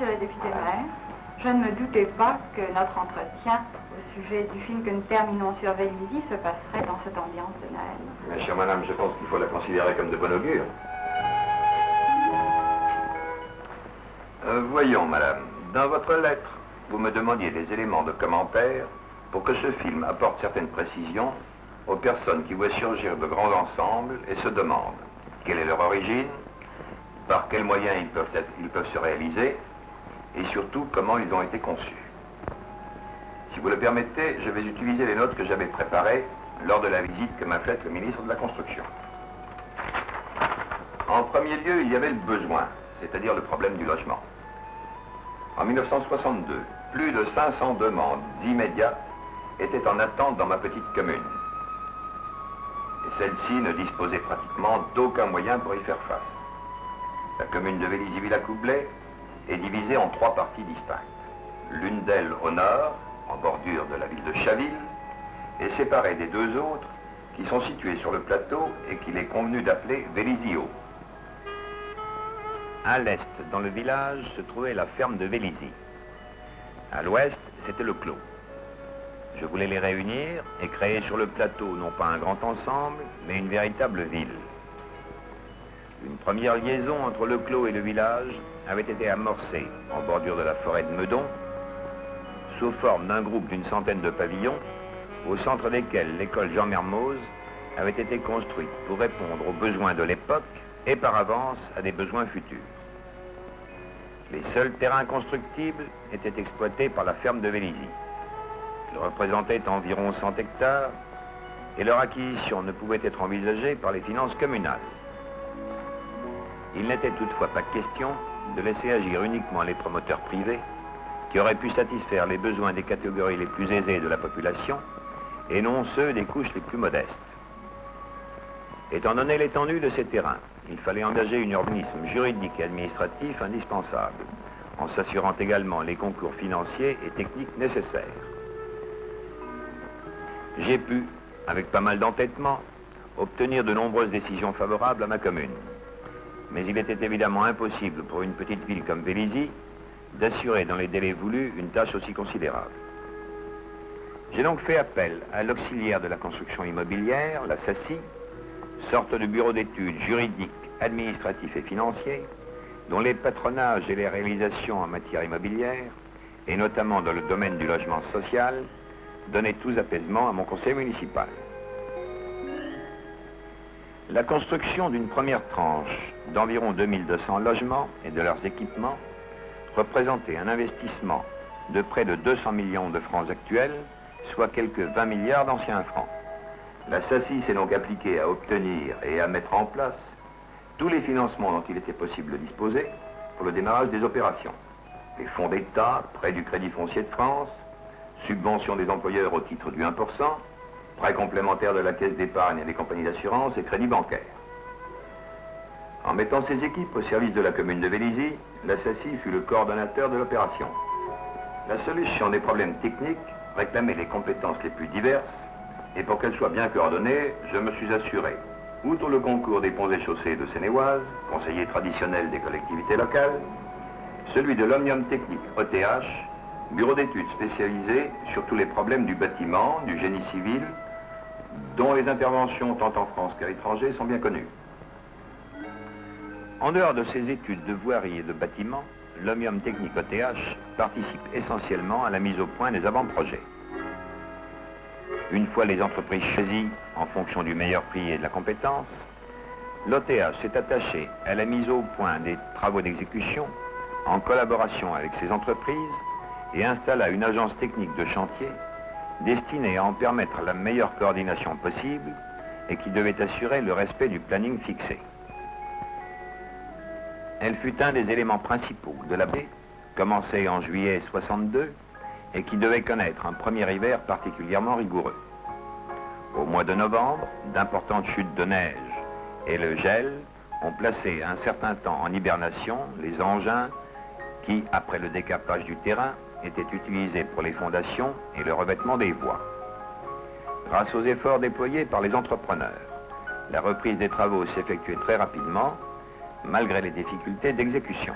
Monsieur le député maire. Je ne me doutais pas que notre entretien au sujet du film que nous terminons sur Vélizy se passerait dans cette ambiance de Noël. Mais chère madame, je pense qu'il faut la considérer comme de bon augure. Voyons, madame, dans votre lettre, vous me demandiez des éléments de commentaire pour que ce film apporte certaines précisions aux personnes qui voient surgir de grands ensembles et se demandent quelle est leur origine, par quels moyens ils peuvent se réaliser, et surtout comment ils ont été conçus. Si vous le permettez, je vais utiliser les notes que j'avais préparées lors de la visite que m'a faite le ministre de la Construction. En premier lieu, il y avait le besoin, c'est-à-dire le problème du logement. En 1962, plus de 500 demandes immédiates étaient en attente dans ma petite commune. Et celle-ci ne disposait pratiquement d'aucun moyen pour y faire face. La commune de Vélizy-Villacoublay est divisée en 3 parties distinctes. L'une d'elles au nord, en bordure de la ville de Chaville, est séparée des 2 autres qui sont situées sur le plateau et qu'il est convenu d'appeler Vélizy-Haut. À l'est, dans le village, se trouvait la ferme de Vélizy. À l'ouest, c'était le clos. Je voulais les réunir et créer sur le plateau non pas un grand ensemble, mais une véritable ville. Une première liaison entre le clos et le village avait été amorcée en bordure de la forêt de Meudon, sous forme d'un groupe d'une centaine de pavillons, au centre desquels l'école Jean Mermoz avait été construite pour répondre aux besoins de l'époque et par avance à des besoins futurs. Les seuls terrains constructibles étaient exploités par la ferme de Vélizy. Ils représentaient environ 100 hectares et leur acquisition ne pouvait être envisagée par les finances communales. Il n'était toutefois pas question de laisser agir uniquement les promoteurs privés qui auraient pu satisfaire les besoins des catégories les plus aisées de la population et non ceux des couches les plus modestes. Étant donné l'étendue de ces terrains, il fallait engager un urbanisme juridique et administratif indispensable, en s'assurant également les concours financiers et techniques nécessaires. J'ai pu, avec pas mal d'entêtement, obtenir de nombreuses décisions favorables à ma commune. Mais il était évidemment impossible pour une petite ville comme Vélizy d'assurer dans les délais voulus une tâche aussi considérable. J'ai donc fait appel à l'auxiliaire de la construction immobilière, la SACI, sorte de bureau d'études juridiques, administratifs et financiers, dont les patronages et les réalisations en matière immobilière, et notamment dans le domaine du logement social, donnaient tous apaisement à mon conseil municipal. La construction d'une première tranche d'environ 2200 logements et de leurs équipements représentait un investissement de près de 200 millions de francs actuels, soit quelques 20 milliards d'anciens francs. La SACI s'est donc appliquée à obtenir et à mettre en place tous les financements dont il était possible de disposer pour le démarrage des opérations. Les fonds d'État, prêts du Crédit foncier de France, subventions des employeurs au titre du 1%, prêts complémentaires de la caisse d'épargne et des compagnies d'assurance et crédits bancaires. En mettant ses équipes au service de la commune de Vélizy, la SACI fut le coordonnateur de l'opération. La solution des problèmes techniques réclamait les compétences les plus diverses, et pour qu'elles soient bien coordonnées, je me suis assuré, outre le concours des ponts et chaussées de Seine-et-Oise, conseiller traditionnel des collectivités locales, celui de l'Omnium Technique OTH, bureau d'études spécialisé sur tous les problèmes du bâtiment, du génie civil, dont les interventions tant en France qu'à l'étranger sont bien connues. En dehors de ces études de voirie et de bâtiment, l'Omnium Technique OTH participe essentiellement à la mise au point des avant-projets. Une fois les entreprises choisies en fonction du meilleur prix et de la compétence, l'OTH s'est attaché à la mise au point des travaux d'exécution en collaboration avec ces entreprises et installa une agence technique de chantier destinée à en permettre la meilleure coordination possible et qui devait assurer le respect du planning fixé. Elle fut un des éléments principaux de la baie, commencée en juillet 62, et qui devait connaître un premier hiver particulièrement rigoureux. Au mois de novembre, d'importantes chutes de neige et le gel ont placé un certain temps en hibernation les engins qui, après le décapage du terrain, étaient utilisés pour les fondations et le revêtement des voies. Grâce aux efforts déployés par les entrepreneurs, la reprise des travaux s'effectuait très rapidement, malgré les difficultés d'exécution.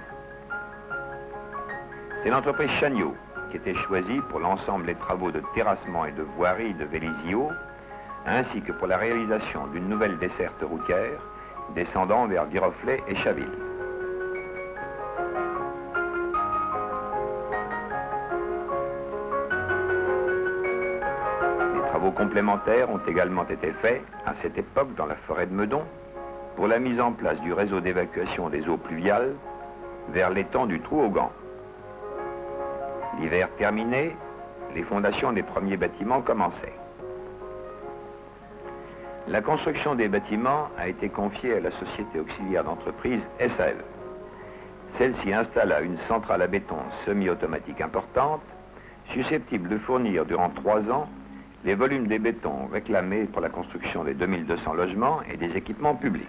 C'est l'entreprise Chagnot qui était choisie pour l'ensemble des travaux de terrassement et de voirie de Vélizy-Haut, ainsi que pour la réalisation d'une nouvelle desserte routière descendant vers Viroflay et Chaville. Des travaux complémentaires ont également été faits à cette époque dans la forêt de Meudon pour la mise en place du réseau d'évacuation des eaux pluviales vers l'étang du Trou-aux-Gants. L'hiver terminé, les fondations des premiers bâtiments commençaient. La construction des bâtiments a été confiée à la société auxiliaire d'entreprise SAE. Celle-ci installa une centrale à béton semi-automatique importante, susceptible de fournir durant 3 ans les volumes des bétons réclamés pour la construction des 2200 logements et des équipements publics.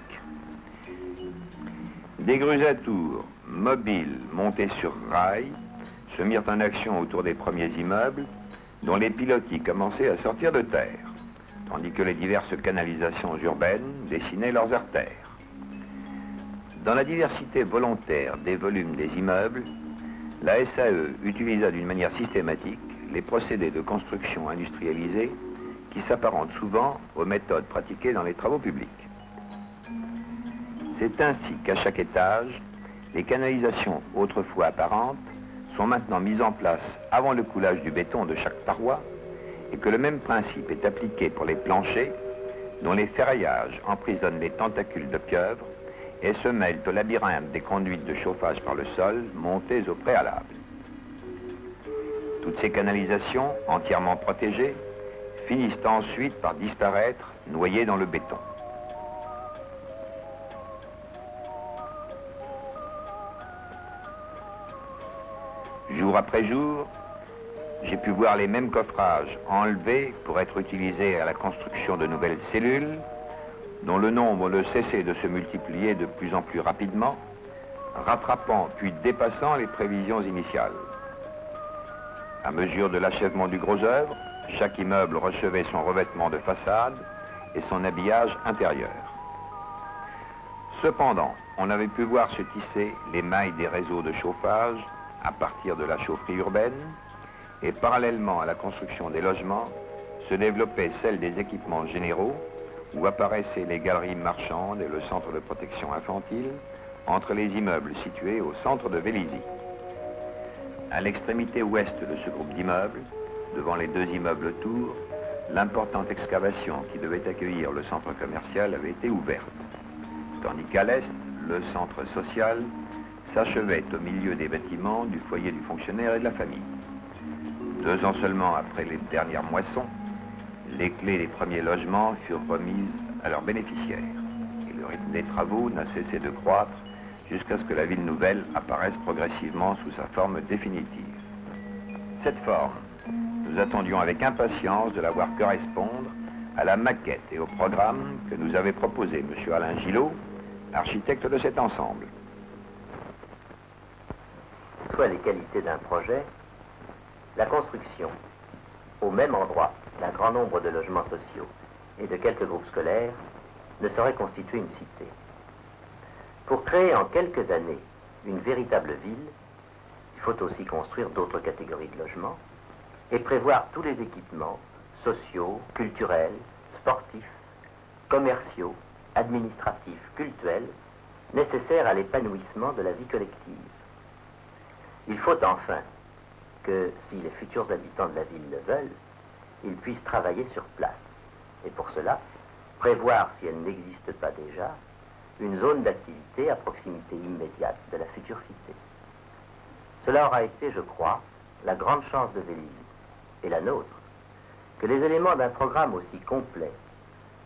Des grues à tours mobiles montées sur rails se mirent en action autour des premiers immeubles, dont les pilotis commençaient à sortir de terre, tandis que les diverses canalisations urbaines dessinaient leurs artères. Dans la diversité volontaire des volumes des immeubles, la SAE utilisa d'une manière systématique les procédés de construction industrialisés qui s'apparentent souvent aux méthodes pratiquées dans les travaux publics. C'est ainsi qu'à chaque étage, les canalisations autrefois apparentes sont maintenant mises en place avant le coulage du béton de chaque paroi et que le même principe est appliqué pour les planchers dont les ferraillages emprisonnent les tentacules de pieuvre et se mêlent au labyrinthe des conduites de chauffage par le sol montées au préalable. Toutes ces canalisations, entièrement protégées, finissent ensuite par disparaître noyées dans le béton. Jour après jour, j'ai pu voir les mêmes coffrages enlevés pour être utilisés à la construction de nouvelles cellules, dont le nombre ne cessait de se multiplier de plus en plus rapidement, rattrapant puis dépassant les prévisions initiales. À mesure de l'achèvement du gros œuvre, chaque immeuble recevait son revêtement de façade et son habillage intérieur. Cependant, on avait pu voir se tisser les mailles des réseaux de chauffage à partir de la chaufferie urbaine, et parallèlement à la construction des logements, se développait celle des équipements généraux, où apparaissaient les galeries marchandes et le centre de protection infantile, entre les immeubles situés au centre de Vélizy. À l'extrémité ouest de ce groupe d'immeubles, devant les 2 immeubles tours, l'importante excavation qui devait accueillir le centre commercial avait été ouverte, tandis qu'à l'est, le centre social s'achevait au milieu des bâtiments du foyer du fonctionnaire et de la famille. 2 ans seulement après les dernières moissons, les clés des premiers logements furent remises à leurs bénéficiaires. Et le rythme des travaux n'a cessé de croître jusqu'à ce que la ville nouvelle apparaisse progressivement sous sa forme définitive. Cette forme, nous attendions avec impatience de la voir correspondre à la maquette et au programme que nous avait proposé M. Alain Gillot, architecte de cet ensemble. Soit les qualités d'un projet, la construction, au même endroit, d'un grand nombre de logements sociaux et de quelques groupes scolaires, ne saurait constituer une cité. Pour créer en quelques années une véritable ville, il faut aussi construire d'autres catégories de logements et prévoir tous les équipements sociaux, culturels, sportifs, commerciaux, administratifs, cultuels, nécessaires à l'épanouissement de la vie collective. Il faut enfin que, si les futurs habitants de la ville le veulent, ils puissent travailler sur place. Et pour cela, prévoir, si elle n'existe pas déjà, une zone d'activité à proximité immédiate de la future cité. Cela aura été, je crois, la grande chance de Vélizy, et la nôtre, que les éléments d'un programme aussi complet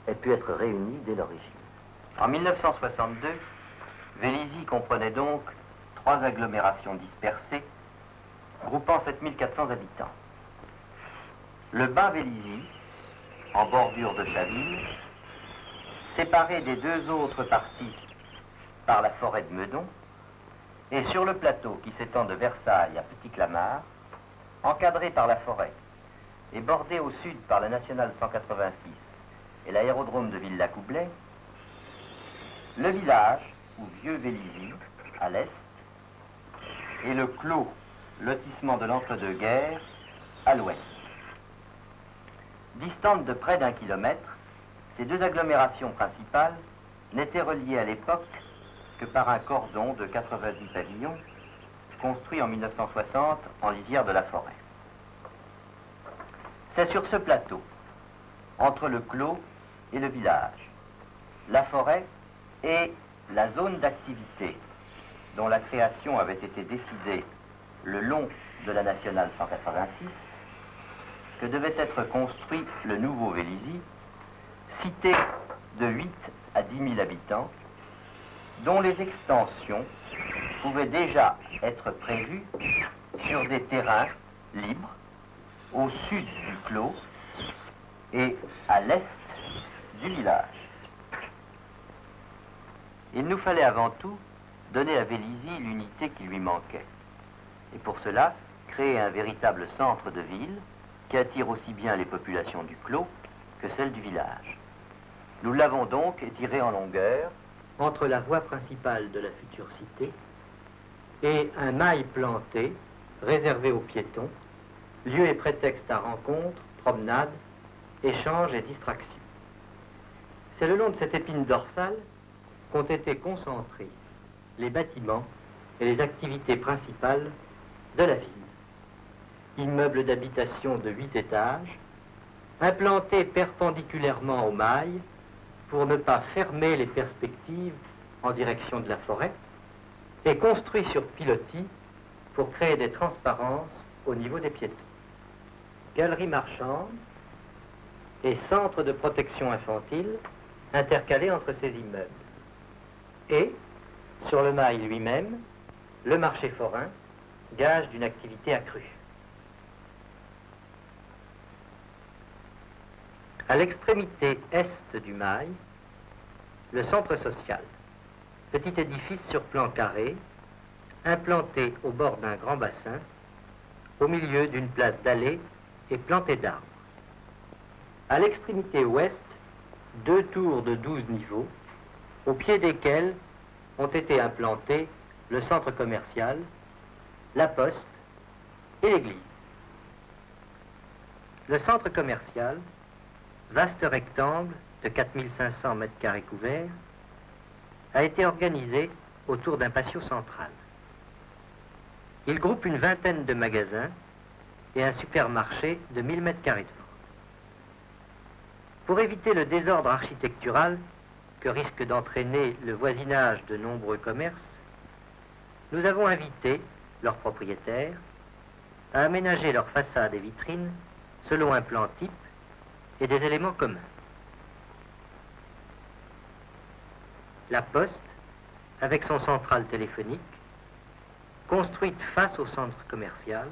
aient pu être réunis dès l'origine. En 1962, Vélizy comprenait donc 3 agglomérations dispersées, groupant 7400 habitants. Le Bas-Vélizy, en bordure de Chaville, séparé des 2 autres parties par la forêt de Meudon, et sur le plateau qui s'étend de Versailles à Petit-Clamart, encadré par la forêt et bordé au sud par la nationale 186 et l'aérodrome de Villacoublay, le village, ou Vieux Vélizy, à l'est, et le clos lotissement de l'entre-deux-guerres, à l'ouest. Distantes de près d'1 kilomètre, ces deux agglomérations principales n'étaient reliées à l'époque que par un cordon de 90 pavillons construit en 1960 en lisière de la forêt. C'est sur ce plateau, entre le clos et le village, la forêt et la zone d'activité dont la création avait été décidée le long de la nationale 186, que devait être construit le nouveau Vélizy, cité de 8 à 10 000 habitants, dont les extensions pouvaient déjà être prévues sur des terrains libres au sud du clos et à l'est du village. Il nous fallait avant tout donner à Vélizy l'unité qui lui manquait, et pour cela créer un véritable centre de ville qui attire aussi bien les populations du clos que celles du village. Nous l'avons donc étiré en longueur entre la voie principale de la future cité et un mail planté réservé aux piétons, lieu et prétexte à rencontres, promenades, échanges et distractions. C'est le long de cette épine dorsale qu'ont été concentrés les bâtiments et les activités principales de la ville. Immeubles d'habitation de 8 étages, implantés perpendiculairement aux mailles pour ne pas fermer les perspectives en direction de la forêt, et construits sur pilotis pour créer des transparences au niveau des piétons. Galeries marchandes et centres de protection infantile intercalés entre ces immeubles. Et, sur le mail lui-même, le marché forain, gage d'une activité accrue. À l'extrémité est du mail, le centre social, petit édifice sur plan carré, implanté au bord d'un grand bassin, au milieu d'une place dallée et plantée d'arbres. À l'extrémité ouest, 2 tours de 12 niveaux, au pied desquels ont été implantés le centre commercial, la poste et l'église. Le centre commercial, vaste rectangle de 4500 mètres carrés couverts, a été organisé autour d'un patio central. Il groupe une vingtaine de magasins et un supermarché de 1000 mètres carrés de vente. Pour éviter le désordre architectural que risque d'entraîner le voisinage de nombreux commerces, nous avons invité leurs propriétaires à aménager leurs façades et vitrines selon un plan type et des éléments communs. La poste, avec son centrale téléphonique, construite face au centre commercial,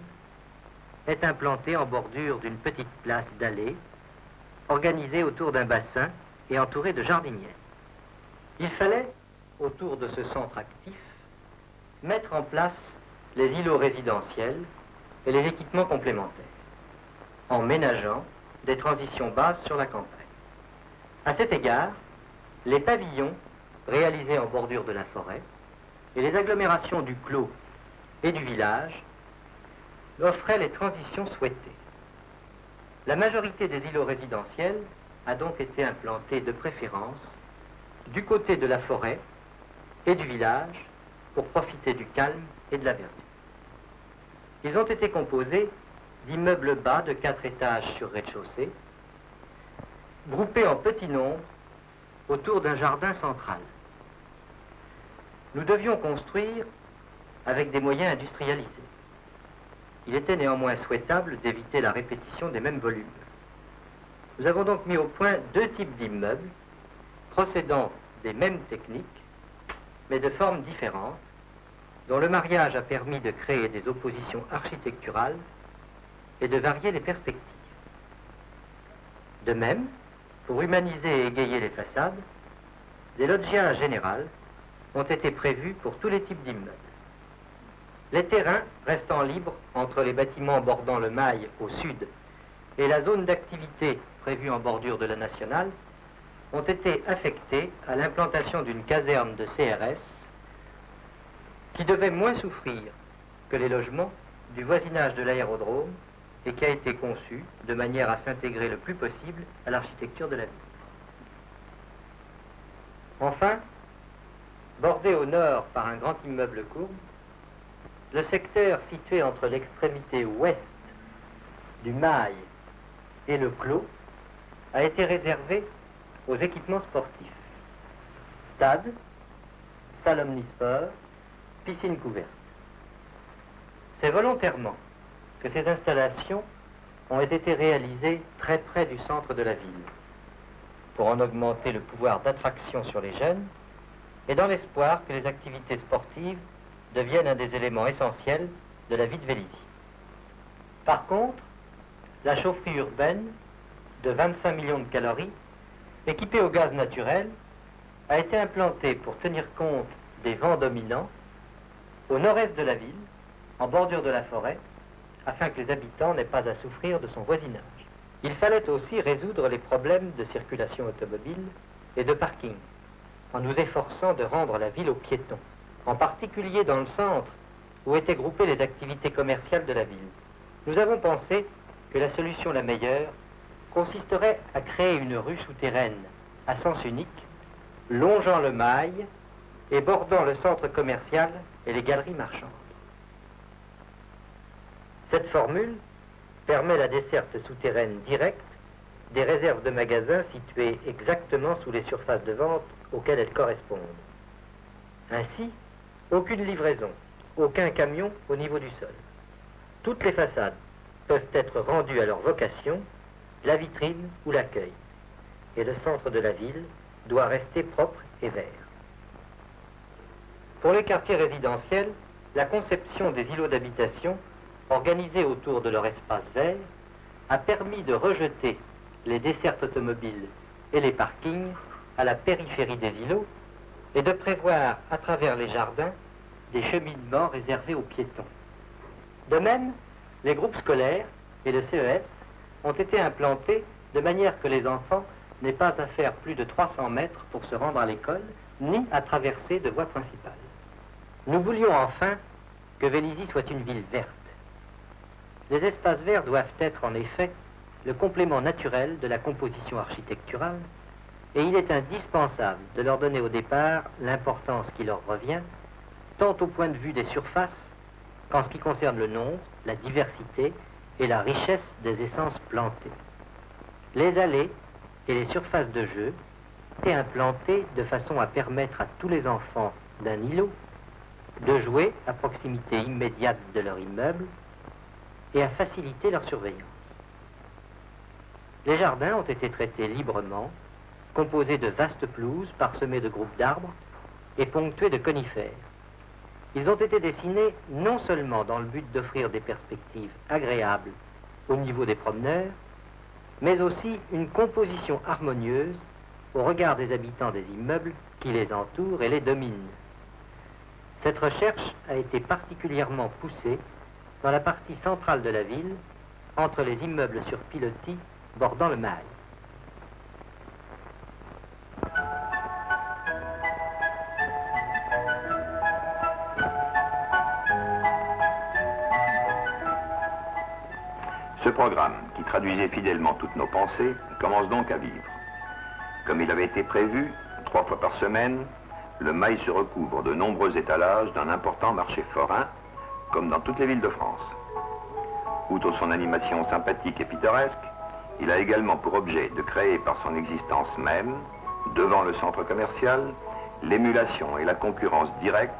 est implantée en bordure d'une petite place dallée, organisée autour d'un bassin et entourée de jardinières. Il fallait, autour de ce centre actif, mettre en place les îlots résidentiels et les équipements complémentaires, en ménageant des transitions basses sur la campagne. À cet égard, les pavillons réalisés en bordure de la forêt et les agglomérations du clos et du village offraient les transitions souhaitées. La majorité des îlots résidentiels a donc été implantée de préférence du côté de la forêt et du village pour profiter du calme et de la verdure. Ils ont été composés d'immeubles bas de 4 étages sur rez-de-chaussée, groupés en petits nombres autour d'un jardin central. Nous devions construire avec des moyens industrialisés. Il était néanmoins souhaitable d'éviter la répétition des mêmes volumes. Nous avons donc mis au point 2 types d'immeubles, procédant des mêmes techniques, mais de formes différentes, dont le mariage a permis de créer des oppositions architecturales et de varier les perspectives. De même, pour humaniser et égayer les façades, des loggias générales ont été prévus pour tous les types d'immeubles. Les terrains restant libres entre les bâtiments bordant le mail au sud et la zone d'activité prévue en bordure de la nationale ont été affectés à l'implantation d'une caserne de CRS qui devait moins souffrir que les logements du voisinage de l'aérodrome et qui a été conçu de manière à s'intégrer le plus possible à l'architecture de la ville. Enfin, bordé au nord par un grand immeuble courbe, le secteur situé entre l'extrémité ouest du Mail et le Clos a été réservé aux équipements sportifs. Stade, salle omnisport, piscine couverte. C'est volontairement que ces installations ont été réalisées très près du centre de la ville, pour en augmenter le pouvoir d'attraction sur les jeunes et dans l'espoir que les activités sportives deviennent un des éléments essentiels de la vie de Vélizy. Par contre, la chaufferie urbaine de 25 millions de calories, équipée au gaz naturel, a été implantée pour tenir compte des vents dominants au nord-est de la ville, en bordure de la forêt, afin que les habitants n'aient pas à souffrir de son voisinage. Il fallait aussi résoudre les problèmes de circulation automobile et de parking, en nous efforçant de rendre la ville aux piétons, en particulier dans le centre où étaient groupées les activités commerciales de la ville. Nous avons pensé que la solution la meilleure consisterait à créer une rue souterraine à sens unique, longeant le Mail et bordant le centre commercial et les galeries marchandes. Cette formule permet la desserte souterraine directe des réserves de magasins situées exactement sous les surfaces de vente auxquelles elles correspondent. Ainsi, aucune livraison, aucun camion au niveau du sol. Toutes les façades peuvent être rendues à leur vocation, la vitrine ou l'accueil. Et le centre de la ville doit rester propre et vert. Pour les quartiers résidentiels, la conception des îlots d'habitation organisés autour de leur espace vert a permis de rejeter les dessertes automobiles et les parkings à la périphérie des îlots et de prévoir à travers les jardins des cheminements réservés aux piétons. De même, les groupes scolaires et le CES ont été implantés de manière que les enfants n'aient pas à faire plus de 300 mètres pour se rendre à l'école, ni à traverser de voies principales. Nous voulions enfin que Vélizy soit une ville verte. Les espaces verts doivent être en effet le complément naturel de la composition architecturale et il est indispensable de leur donner au départ l'importance qui leur revient, tant au point de vue des surfaces qu'en ce qui concerne le nombre, la diversité et la richesse des essences plantées. Les allées et les surfaces de jeu étaient implantées de façon à permettre à tous les enfants d'un îlot de jouer à proximité immédiate de leur immeuble et à faciliter leur surveillance. Les jardins ont été traités librement, composés de vastes pelouses parsemées de groupes d'arbres et ponctués de conifères. Ils ont été dessinés non seulement dans le but d'offrir des perspectives agréables au niveau des promeneurs, mais aussi une composition harmonieuse au regard des habitants des immeubles qui les entourent et les dominent. Cette recherche a été particulièrement poussée dans la partie centrale de la ville, entre les immeubles sur pilotis bordant le Mail. Ce programme, qui traduisait fidèlement toutes nos pensées, commence donc à vivre. Comme il avait été prévu, 3 fois par semaine, le Mail se recouvre de nombreux étalages d'un important marché forain, comme dans toutes les villes de France. Outre son animation sympathique et pittoresque, il a également pour objet de créer par son existence même, devant le centre commercial, l'émulation et la concurrence directe,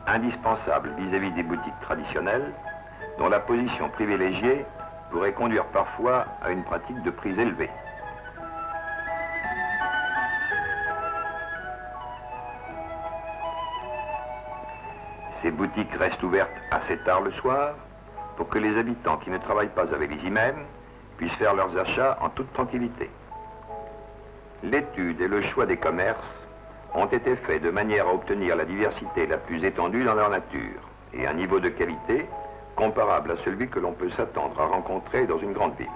indispensables vis-à-vis des boutiques traditionnelles, dont la position privilégiée pourrait conduire parfois à une pratique de prix élevés. Ces boutiques restent ouvertes assez tard le soir pour que les habitants qui ne travaillent pas à Vélizy même puissent faire leurs achats en toute tranquillité. L'étude et le choix des commerces ont été faits de manière à obtenir la diversité la plus étendue dans leur nature et un niveau de qualité comparable à celui que l'on peut s'attendre à rencontrer dans une grande ville.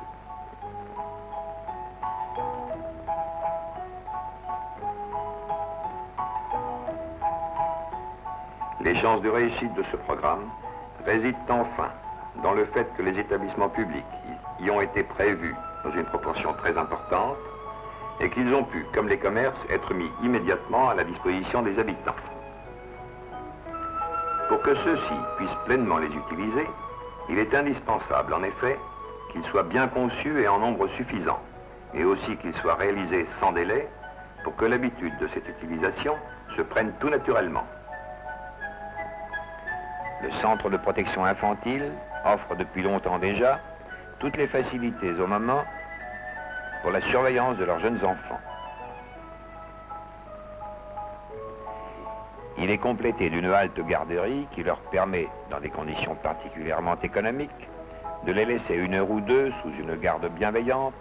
Les chances de réussite de ce programme résident enfin dans le fait que les établissements publics y ont été prévus dans une proportion très importante et qu'ils ont pu, comme les commerces, être mis immédiatement à la disposition des habitants. Pour que ceux-ci puissent pleinement les utiliser, il est indispensable, en effet, qu'ils soient bien conçus et en nombre suffisant, et aussi qu'ils soient réalisés sans délai pour que l'habitude de cette utilisation se prenne tout naturellement. Le centre de protection infantile offre depuis longtemps déjà toutes les facilités au moment pour la surveillance de leurs jeunes enfants. Il est complété d'une halte garderie qui leur permet, dans des conditions particulièrement économiques, de les laisser 1 heure ou 2 sous une garde bienveillante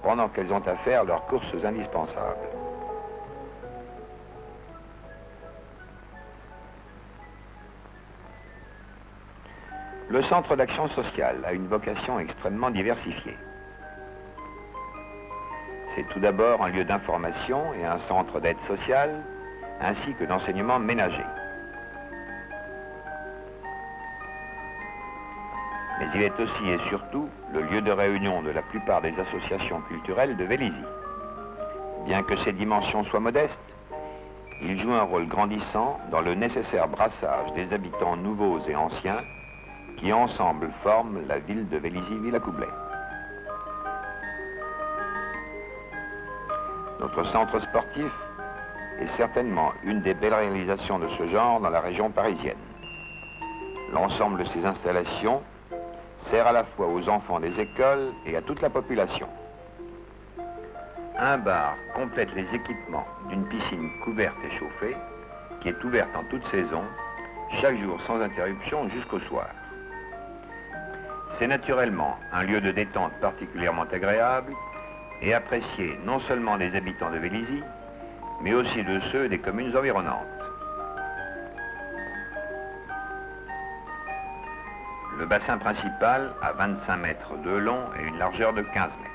pendant qu'elles ont à faire leurs courses indispensables. Le centre d'action sociale a une vocation extrêmement diversifiée. C'est tout d'abord un lieu d'information et un centre d'aide sociale, ainsi que d'enseignement ménager. Mais il est aussi et surtout le lieu de réunion de la plupart des associations culturelles de Vélizy. Bien que ses dimensions soient modestes, il joue un rôle grandissant dans le nécessaire brassage des habitants nouveaux et anciens qui ensemble forment la ville de Vélizy-Villacoublay. Notre centre sportif est certainement une des belles réalisations de ce genre dans la région parisienne. L'ensemble de ces installations sert à la fois aux enfants des écoles et à toute la population. Un bar complète les équipements d'une piscine couverte et chauffée qui est ouverte en toute saison, chaque jour sans interruption jusqu'au soir. C'est naturellement un lieu de détente particulièrement agréable et apprécié non seulement des habitants de Vélizy, mais aussi de ceux des communes environnantes. Le bassin principal a 25 mètres de long et une largeur de 15 mètres.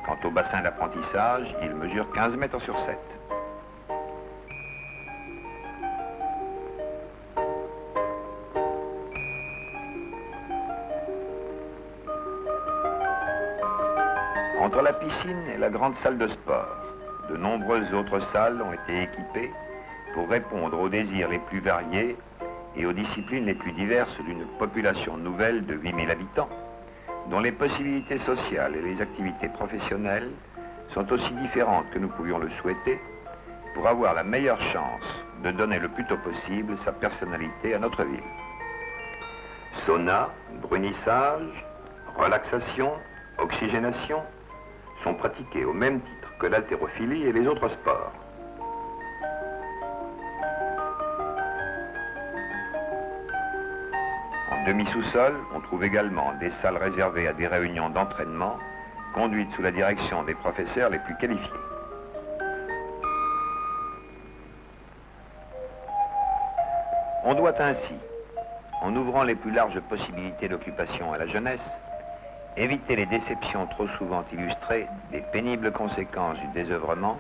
Quant au bassin d'apprentissage, il mesure 15 mètres sur 7. Entre la piscine et la grande salle de sport, de nombreuses autres salles ont été équipées pour répondre aux désirs les plus variés et aux disciplines les plus diverses d'une population nouvelle de 8000 habitants, dont les possibilités sociales et les activités professionnelles sont aussi différentes que nous pouvions le souhaiter pour avoir la meilleure chance de donner le plus tôt possible sa personnalité à notre ville. Sauna, brunissage, relaxation, oxygénation sont pratiqués au même titre que l'haltérophilie et les autres sports. En demi-sous-sol, on trouve également des salles réservées à des réunions d'entraînement conduites sous la direction des professeurs les plus qualifiés. On doit ainsi, en ouvrant les plus larges possibilités d'occupation à la jeunesse, éviter les déceptions trop souvent illustrées des pénibles conséquences du désœuvrement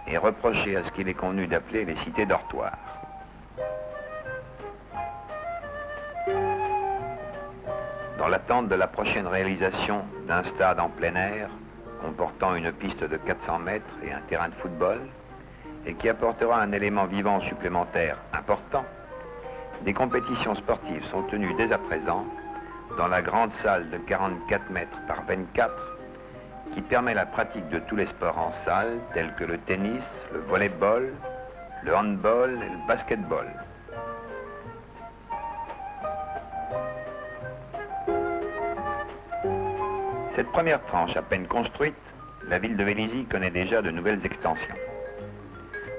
et reprocher à ce qu'il est convenu d'appeler les cités dortoirs. Dans l'attente de la prochaine réalisation d'un stade en plein air comportant une piste de 400 mètres et un terrain de football et qui apportera un élément vivant supplémentaire important, des compétitions sportives sont tenues dès à présent dans la grande salle de 44 mètres par 24 qui permet la pratique de tous les sports en salle tels que le tennis, le volley-ball, le handball et le basketball. Cette première tranche à peine construite, la ville de Vélizy connaît déjà de nouvelles extensions.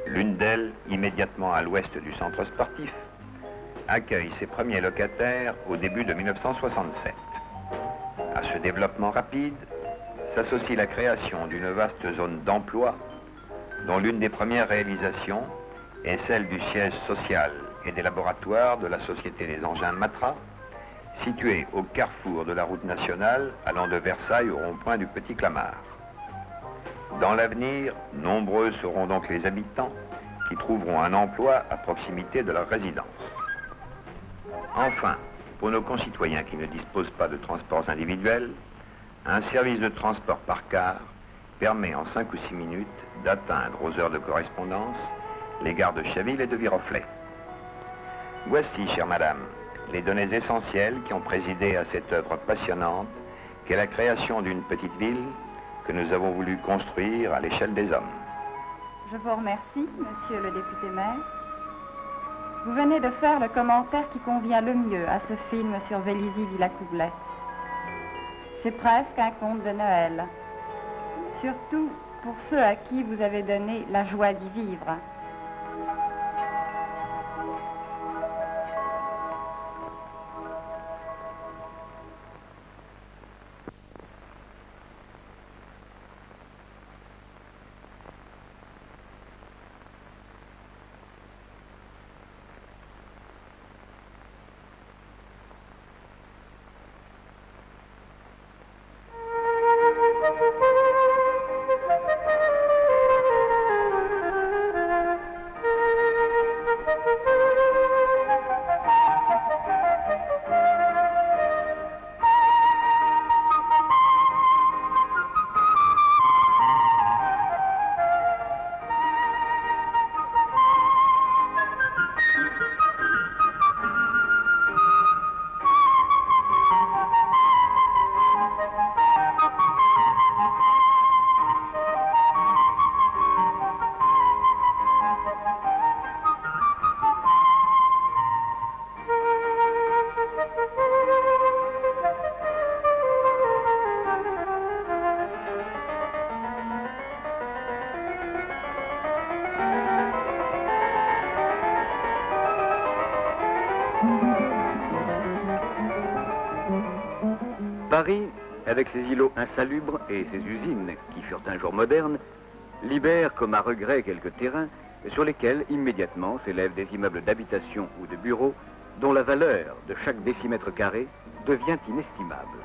L'une d'elles, immédiatement à l'ouest du centre sportif, accueille ses premiers locataires au début de 1967. À ce développement rapide s'associe la création d'une vaste zone d'emploi dont l'une des premières réalisations est celle du siège social et des laboratoires de la Société des Engins Matra, situé au carrefour de la route nationale allant de Versailles au rond-point du Petit Clamart. Dans l'avenir, nombreux seront donc les habitants qui trouveront un emploi à proximité de leur résidence. Enfin, pour nos concitoyens qui ne disposent pas de transports individuels, un service de transport par car permet en 5 ou 6 minutes d'atteindre aux heures de correspondance les gares de Chaville et de Viroflay. Voici, chère madame, les données essentielles qui ont présidé à cette œuvre passionnante qu'est la création d'une petite ville que nous avons voulu construire à l'échelle des hommes. Je vous remercie, monsieur le député maire. Vous venez de faire le commentaire qui convient le mieux à ce film sur Vélizy-Villacoublay. C'est presque un conte de Noël, surtout pour ceux à qui vous avez donné la joie d'y vivre. Paris, avec ses îlots insalubres et ses usines, qui furent un jour modernes, libère comme à regret quelques terrains sur lesquels immédiatement s'élèvent des immeubles d'habitation ou de bureaux dont la valeur de chaque décimètre carré devient inestimable.